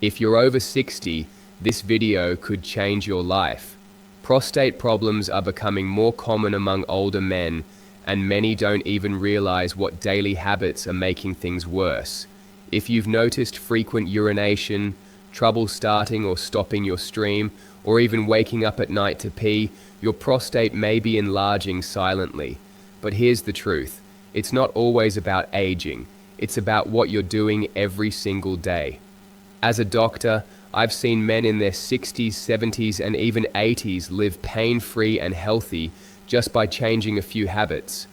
If you're over 60, this video could change your life. Prostate problems are becoming more common among older men, and many don't even realize what daily habits are making things worse. If you've noticed frequent urination, trouble starting or stopping your stream, or even waking up at night to pee, your prostate may be enlarging silently. But here's the truth. It's not always about aging. It's about what you're doing every single day. As a doctor, I've seen men in their 60s, 70s, and even 80s live pain-free and healthy just by changing a few habits.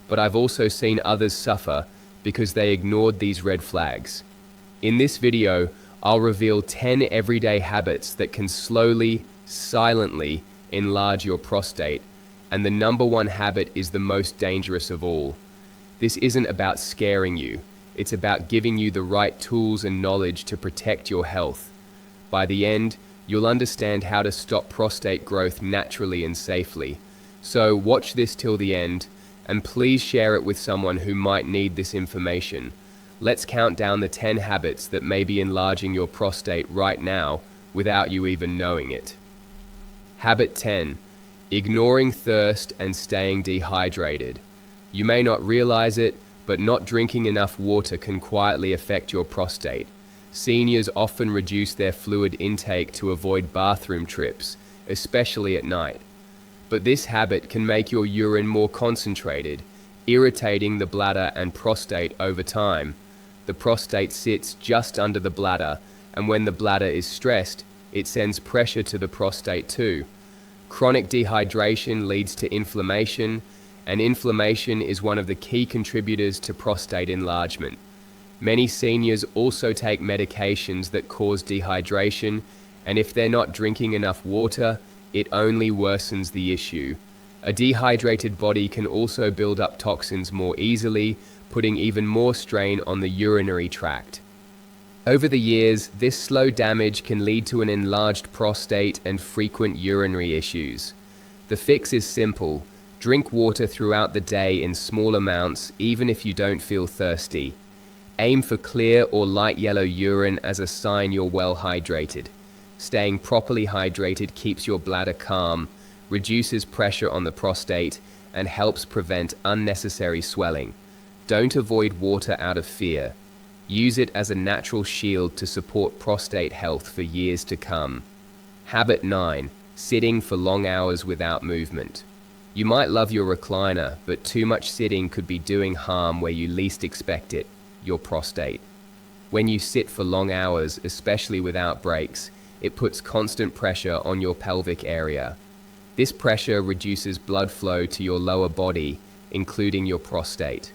But I've also seen others suffer because they ignored these red flags. In this video, I'll reveal 10 everyday habits that can slowly, silently enlarge your prostate, and the number one habit is the most dangerous of all. This isn't about scaring you, it's about giving you the right tools and knowledge to protect your health. By the end, you'll understand how to stop prostate growth naturally and safely. So watch this till the end, and please share it with someone who might need this information. Let's count down the 10 habits that may be enlarging your prostate right now without you even knowing it. Habit 10. Ignoring thirst and staying dehydrated. You may not realize it, but not drinking enough water can quietly affect your prostate. Seniors often reduce their fluid intake to avoid bathroom trips, especially at night. But this habit can make your urine more concentrated, irritating the bladder and prostate over time. The prostate sits just under the bladder, and when the bladder is stressed, it sends pressure to the prostate too. Chronic dehydration leads to inflammation, and inflammation is one of the key contributors to prostate enlargement. Many seniors also take medications that cause dehydration, and if they're not drinking enough water, it only worsens the issue. A dehydrated body can also build up toxins more easily, putting even more strain on the urinary tract. Over the years, this slow damage can lead to an enlarged prostate and frequent urinary issues. The fix is simple. Drink water throughout the day in small amounts, even if you don't feel thirsty. Aim for clear or light yellow urine as a sign you're well hydrated. Staying properly hydrated keeps your bladder calm, reduces pressure on the prostate, and helps prevent unnecessary swelling. Don't avoid water out of fear. Use it as a natural shield to support prostate health for years to come. Habit 9. Sitting for long hours without movement. You might love your recliner, but too much sitting could be doing harm where you least expect it, your prostate. When you sit for long hours, especially without breaks, it puts constant pressure on your pelvic area. This pressure reduces blood flow to your lower body, including your prostate.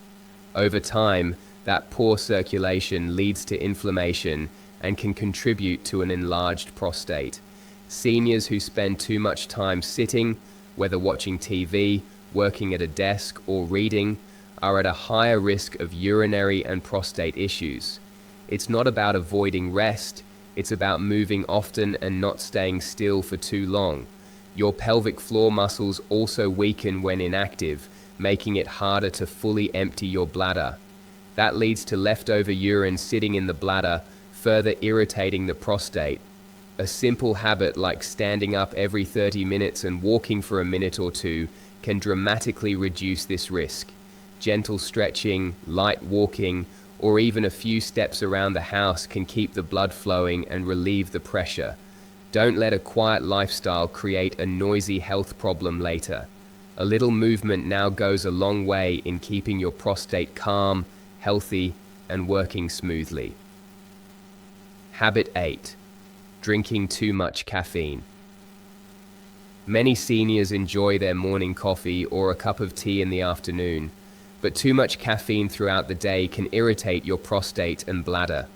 Over time, that poor circulation leads to inflammation and can contribute to an enlarged prostate. Seniors who spend too much time sitting, whether watching TV, working at a desk, or reading, are at a higher risk of urinary and prostate issues. It's not about avoiding rest, it's about moving often and not staying still for too long. Your pelvic floor muscles also weaken when inactive, making it harder to fully empty your bladder. That leads to leftover urine sitting in the bladder, further irritating the prostate. A simple habit like standing up every 30 minutes and walking for a minute or two can dramatically reduce this risk. Gentle stretching, light walking, or even a few steps around the house can keep the blood flowing and relieve the pressure. Don't let a quiet lifestyle create a noisy health problem later. A little movement now goes a long way in keeping your prostate calm, healthy, and working smoothly. Habit 8. Drinking too much caffeine. Many seniors enjoy their morning coffee or a cup of tea in the afternoon, but too much caffeine throughout the day can irritate your prostate and bladder.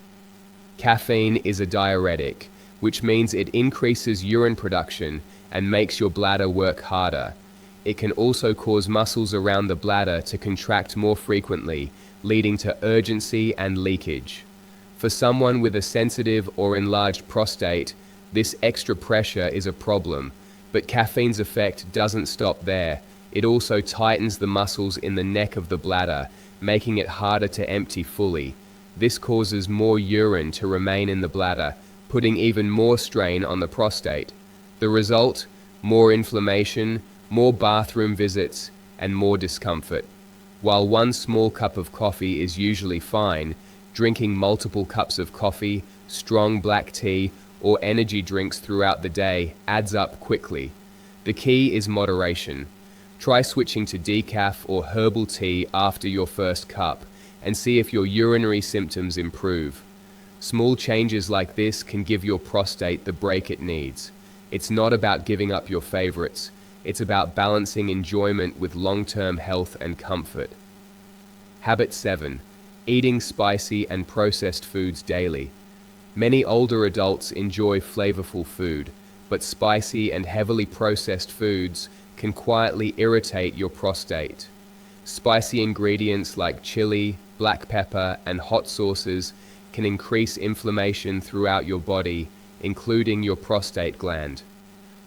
Caffeine is a diuretic, which means it increases urine production and makes your bladder work harder. It can also cause muscles around the bladder to contract more frequently, leading to urgency and leakage. For someone with a sensitive or enlarged prostate, this extra pressure is a problem, but caffeine's effect doesn't stop there. It also tightens the muscles in the neck of the bladder, making it harder to empty fully. This causes more urine to remain in the bladder, putting even more strain on the prostate. The result? More inflammation, more bathroom visits, and more discomfort. While one small cup of coffee is usually fine, drinking multiple cups of coffee, strong black tea, or energy drinks throughout the day adds up quickly. The key is moderation. Try switching to decaf or herbal tea after your first cup and see if your urinary symptoms improve. Small changes like this can give your prostate the break it needs. It's not about giving up your favorites. It's about balancing enjoyment with long-term health and comfort. Habit 7. Eating spicy and processed foods daily. Many older adults enjoy flavorful food, but spicy and heavily processed foods can quietly irritate your prostate. Spicy ingredients like chili, black pepper, and hot sauces can increase inflammation throughout your body, including your prostate gland.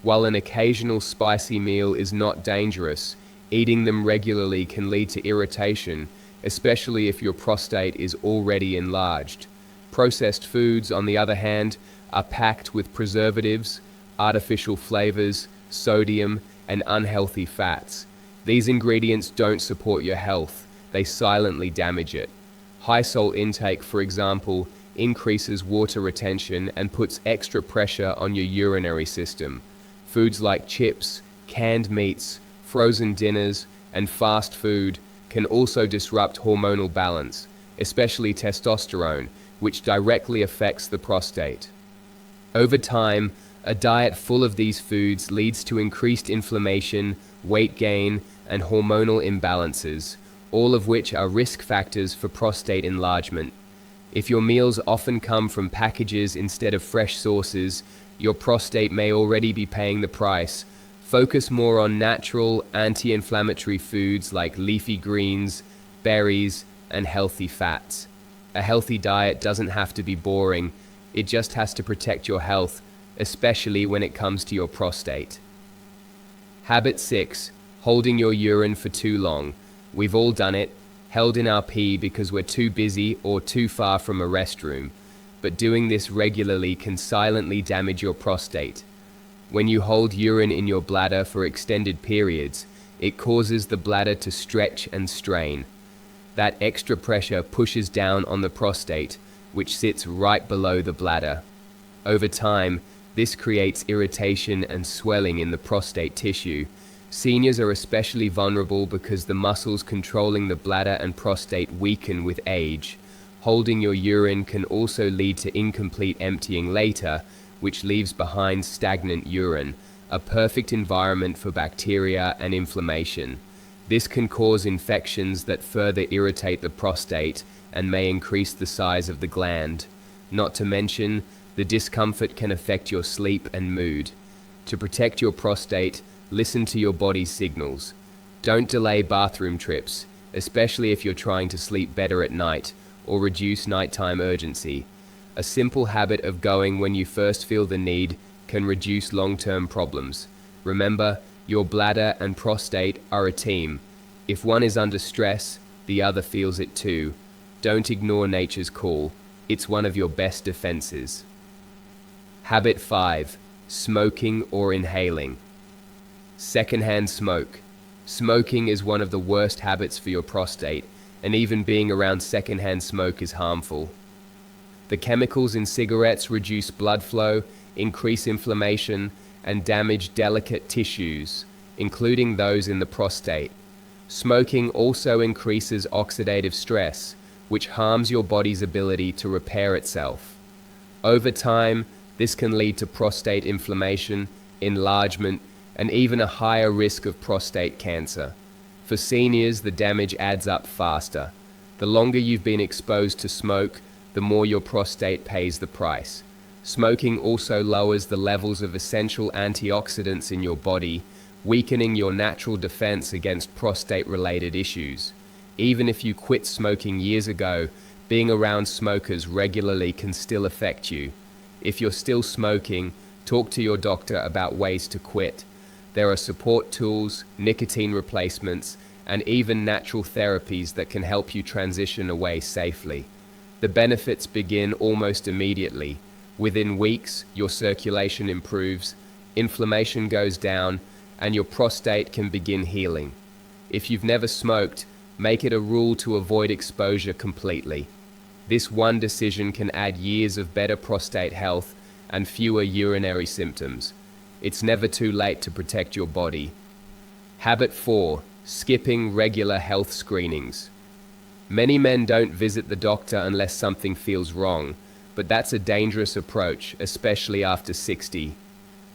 While an occasional spicy meal is not dangerous, eating them regularly can lead to irritation, especially if your prostate is already enlarged. Processed foods, on the other hand, are packed with preservatives, artificial flavors, sodium, and unhealthy fats. These ingredients don't support your health, they silently damage it. High salt intake, for example, increases water retention and puts extra pressure on your urinary system. Foods like chips, canned meats, frozen dinners, and fast food can also disrupt hormonal balance, especially testosterone, which directly affects the prostate. Over time, a diet full of these foods leads to increased inflammation, weight gain, and hormonal imbalances, all of which are risk factors for prostate enlargement. If your meals often come from packages instead of fresh sources, your prostate may already be paying the price. Focus more on natural, anti-inflammatory foods like leafy greens, berries, and healthy fats. A healthy diet doesn't have to be boring, it just has to protect your health, especially when it comes to your prostate. Habit 6. Holding your urine for too long. We've all done it, held in our pee because we're too busy or too far from a restroom. But doing this regularly can silently damage your prostate. When you hold urine in your bladder for extended periods, it causes the bladder to stretch and strain. That extra pressure pushes down on the prostate, which sits right below the bladder. Over time, this creates irritation and swelling in the prostate tissue. Seniors are especially vulnerable because the muscles controlling the bladder and prostate weaken with age. Holding your urine can also lead to incomplete emptying later, which leaves behind stagnant urine, a perfect environment for bacteria and inflammation. This can cause infections that further irritate the prostate and may increase the size of the gland. Not to mention, the discomfort can affect your sleep and mood. To protect your prostate, listen to your body's signals. Don't delay bathroom trips, especially if you're trying to sleep better at night or reduce nighttime urgency. A simple habit of going when you first feel the need can reduce long-term problems. Remember, your bladder and prostate are a team. If one is under stress, the other feels it too. Don't ignore nature's call. It's one of your best defenses. Habit 5. Smoking or inhaling. Secondhand smoke. Smoking is one of the worst habits for your prostate, and even being around secondhand smoke is harmful. The chemicals in cigarettes reduce blood flow, increase inflammation, and damage delicate tissues, including those in the prostate. Smoking also increases oxidative stress, which harms your body's ability to repair itself. Over time, this can lead to prostate inflammation, enlargement, and even a higher risk of prostate cancer. For seniors, the damage adds up faster. The longer you've been exposed to smoke, the more your prostate pays the price. Smoking also lowers the levels of essential antioxidants in your body, weakening your natural defense against prostate-related issues. Even if you quit smoking years ago, being around smokers regularly can still affect you. If you're still smoking, talk to your doctor about ways to quit. There are support tools, nicotine replacements, and even natural therapies that can help you transition away safely. The benefits begin almost immediately. Within weeks, your circulation improves, inflammation goes down, and your prostate can begin healing. If you've never smoked, make it a rule to avoid exposure completely. This one decision can add years of better prostate health and fewer urinary symptoms. It's never too late to protect your body. Habit 4. Skipping regular health screenings. Many men don't visit the doctor unless something feels wrong, but that's a dangerous approach, especially after 60.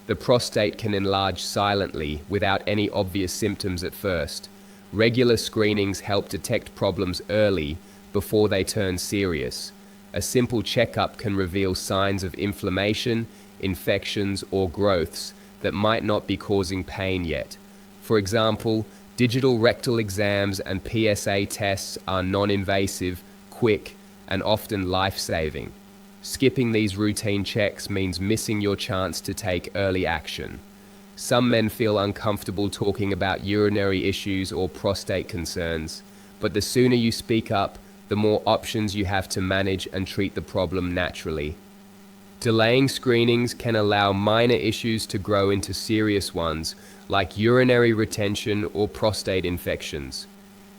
The prostate can enlarge silently without any obvious symptoms at first. Regular screenings help detect problems early before they turn serious. A simple checkup can reveal signs of inflammation, infections, or growths that might not be causing pain yet. For example, digital rectal exams and PSA tests are non-invasive, quick, and often life-saving. Skipping these routine checks means missing your chance to take early action. Some men feel uncomfortable talking about urinary issues or prostate concerns, but the sooner you speak up, the more options you have to manage and treat the problem naturally. Delaying screenings can allow minor issues to grow into serious ones, like urinary retention or prostate infections.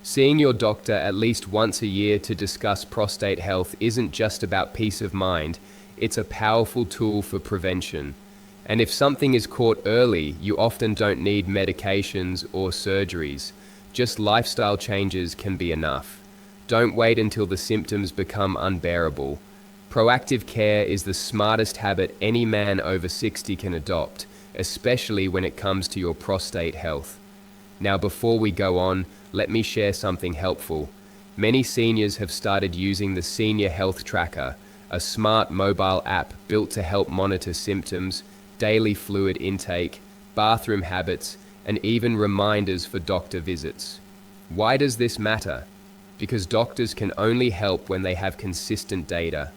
Seeing your doctor at least once a year to discuss prostate health isn't just about peace of mind, it's a powerful tool for prevention. And if something is caught early, you often don't need medications or surgeries. Just lifestyle changes can be enough. Don't wait until the symptoms become unbearable. Proactive care is the smartest habit any man over 60 can adopt, especially when it comes to your prostate health. Now, before we go on, let me share something helpful. Many seniors have started using the Senior Health Tracker, a smart mobile app built to help monitor symptoms, daily fluid intake, bathroom habits, and even reminders for doctor visits. Why does this matter? Because doctors can only help when they have consistent data.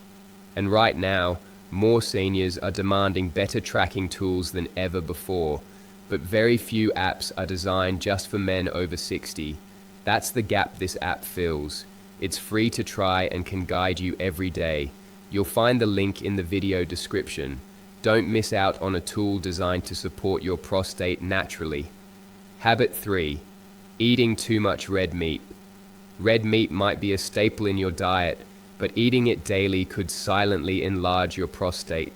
And right now, more seniors are demanding better tracking tools than ever before, but very few apps are designed just for men over 60. That's the gap this app fills. It's free to try and can guide you every day. You'll find the link in the video description. Don't miss out on a tool designed to support your prostate naturally. Habit 3. Eating too much red meat. Red meat might be a staple in your diet, but eating it daily could silently enlarge your prostate.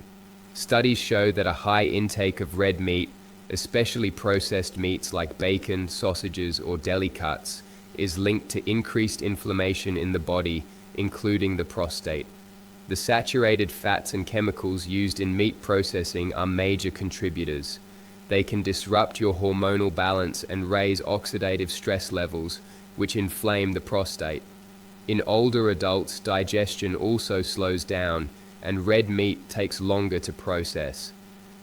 Studies show that a high intake of red meat, especially processed meats like bacon, sausages, or deli cuts, is linked to increased inflammation in the body, including the prostate. The saturated fats and chemicals used in meat processing are major contributors. They can disrupt your hormonal balance and raise oxidative stress levels, which inflame the prostate. In older adults, digestion also slows down, and red meat takes longer to process.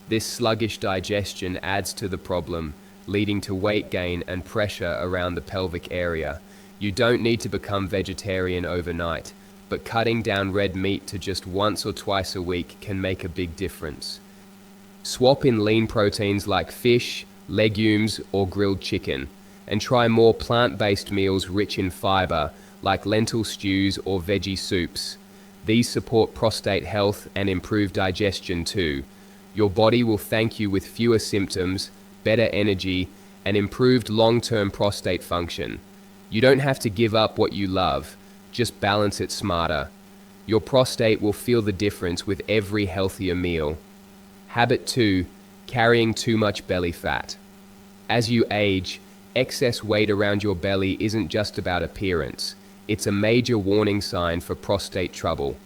This sluggish digestion adds to the problem, leading to weight gain and pressure around the pelvic area. You don't need to become vegetarian overnight, but cutting down red meat to just once or twice a week can make a big difference. Swap in lean proteins like fish, legumes, or grilled chicken, and try more plant-based meals rich in fiber, like lentil stews or veggie soups. These support prostate health and improve digestion too. Your body will thank you with fewer symptoms, better energy, and improved long-term prostate function. You don't have to give up what you love, just balance it smarter. Your prostate will feel the difference with every healthier meal. Habit 2. Carrying too much belly fat. As you age, excess weight around your belly isn't just about appearance. It's a major warning sign for prostate trouble.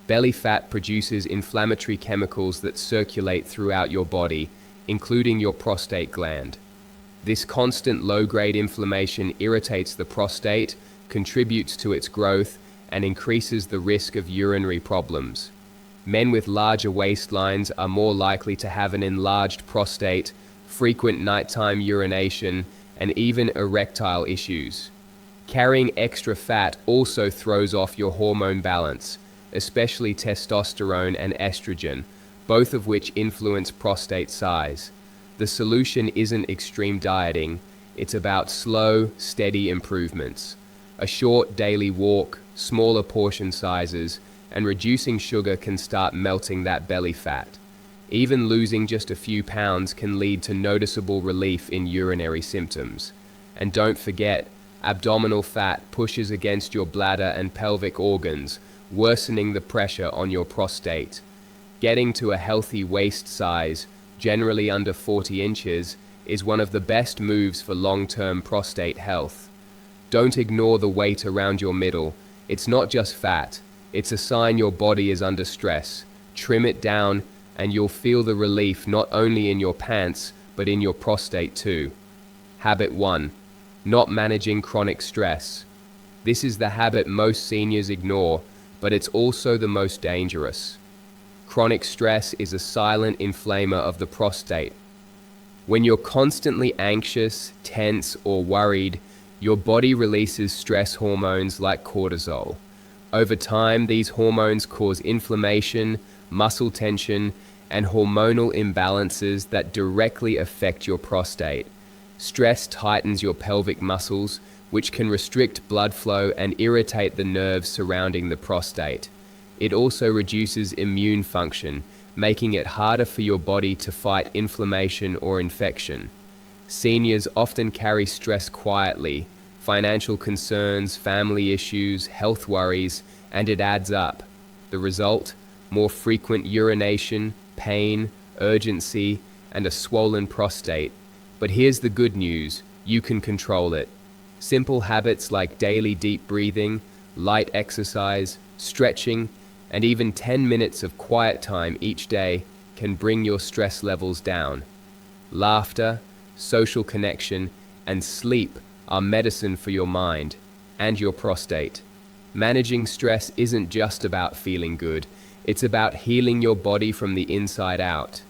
Belly fat produces inflammatory chemicals that circulate throughout your body, including your prostate gland. This constant low-grade inflammation irritates the prostate, contributes to its growth, and increases the risk of urinary problems. Men with larger waistlines are more likely to have an enlarged prostate, frequent nighttime urination, and even erectile issues. Carrying extra fat also throws off your hormone balance, especially testosterone and estrogen, both of which influence prostate size. The solution isn't extreme dieting, it's about slow, steady improvements. A short daily walk, smaller portion sizes, and reducing sugar can start melting that belly fat. Even losing just a few pounds can lead to noticeable relief in urinary symptoms. And don't forget, abdominal fat pushes against your bladder and pelvic organs, worsening the pressure on your prostate. Getting to a healthy waist size, generally under 40 inches, is one of the best moves for long-term prostate health. Don't ignore the weight around your middle. It's not just fat, it's a sign your body is under stress. Trim it down, and you'll feel the relief not only in your pants, but in your prostate too. Habit 1. Not managing chronic stress. This is the habit most seniors ignore, but it's also the most dangerous. Chronic stress is a silent inflamer of the prostate. When you're constantly anxious, tense, or worried, your body releases stress hormones like cortisol. Over time, these hormones cause inflammation, muscle tension, and hormonal imbalances that directly affect your prostate. Stress tightens your pelvic muscles, which can restrict blood flow and irritate the nerves surrounding the prostate. It also reduces immune function, making it harder for your body to fight inflammation or infection. Seniors often carry stress quietly: financial concerns, family issues, health worries, and it adds up. The result? More frequent urination, pain, urgency, and a swollen prostate. But here's the good news: you can control it. Simple habits like daily deep breathing, light exercise, stretching, and even 10 minutes of quiet time each day can bring your stress levels down. Laughter, social connection, and sleep are medicine for your mind and your prostate. Managing stress isn't just about feeling good, it's about healing your body from the inside out.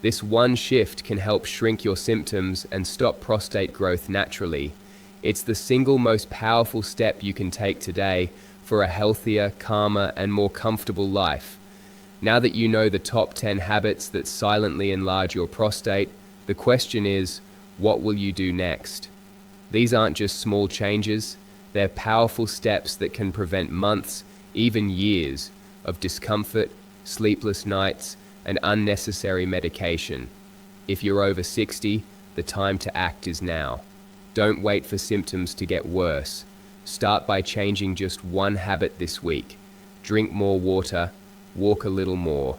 This one shift can help shrink your symptoms and stop prostate growth naturally. It's the single most powerful step you can take today for a healthier, calmer, and more comfortable life. Now that you know the top 10 habits that silently enlarge your prostate, the question is, what will you do next? These aren't just small changes, they're powerful steps that can prevent months, even years, of discomfort, sleepless nights, and unnecessary medication. If you're over 60, the time to act is now. Don't wait for symptoms to get worse. Start by changing just one habit this week. Drink more water, walk a little more.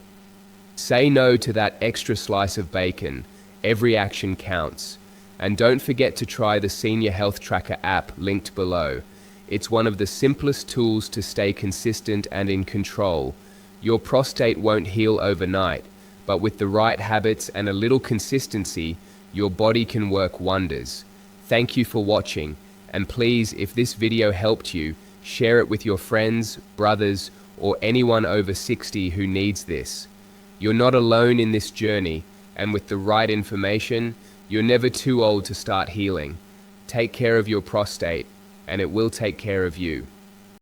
Say no to that extra slice of bacon. Every action counts. And don't forget to try the Senior Health Tracker app linked below. It's one of the simplest tools to stay consistent and in control. Your prostate won't heal overnight, but with the right habits and a little consistency, your body can work wonders. Thank you for watching, and please, if this video helped you, share it with your friends, brothers, or anyone over 60 who needs this. You're not alone in this journey, and with the right information, you're never too old to start healing. Take care of your prostate, and it will take care of you.